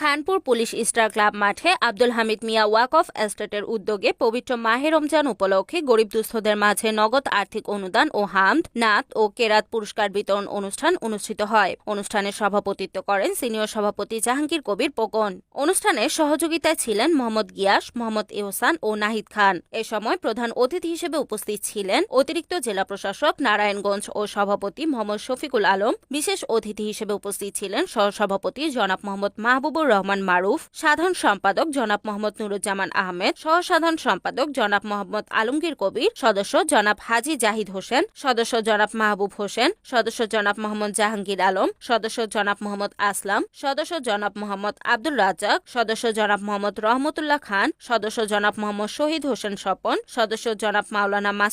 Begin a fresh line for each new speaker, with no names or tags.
Khanpur police star club মাঠে আব্দুল হামিদ মিয়া ওয়াকফ এস্টেটের উদ্যোগে পবিত্র মাহে রমজান উপলক্ষে গরিব দুস্থদের মাঝে নগদ আর্থিক অনুদান ও হামদ, নাত ও কেরাত পুরস্কার বিতরণ অনুষ্ঠান অনুষ্ঠিত হয়। অনুষ্ঠানে সভাপতিত্ব করেন সিনিয়র সভাপতি জাহাঙ্গীর কবির পোকন। অনুষ্ঠানে সহযোগিতায় ছিলেন মোহাম্মদ গিয়াস, মোহাম্মদ ইহসান ও নাহিদ খান। এ সময় প্রধান অতিথি হিসেবে উপস্থিত ছিলেন অতিরিক্ত জেলা প্রশাসক নারায়ণগঞ্জ ও সভাপতি মোহাম্মদ শফিকুল আলম। বিশেষ অতিথি হিসেবে উপস্থিত ছিলেন সহসভাপতি জনাব মোহাম্মদ মাহবুবুর রহমান মারুফ, সাধারণ সম্পাদক জনাব মোহাম্মদ নুরুজ্জামান আহমেদ, সহসাধারণ সম্পাদক জনাব মোহাম্মদ আলমগীর কবির, সদস্য জনাব হাজী জাহিদ হোসেন, সদস্য জনাব মাহবুব হোসেন, সদস্য জনাব মোহাম্মদ জাহাঙ্গীর আলম, সদস্য জনাব মোহাম্মদ আসলাম, সদস্য জনাব মোহাম্মদ আব্দুর রাজ্জাক, সদস্য জনাব মোহাম্মদ রহমতুল্লাহ খান, সদস্য জনাব মোহাম্মদ শহীদ হোসেন স্বপন, সদস্য জনাব মাওলানা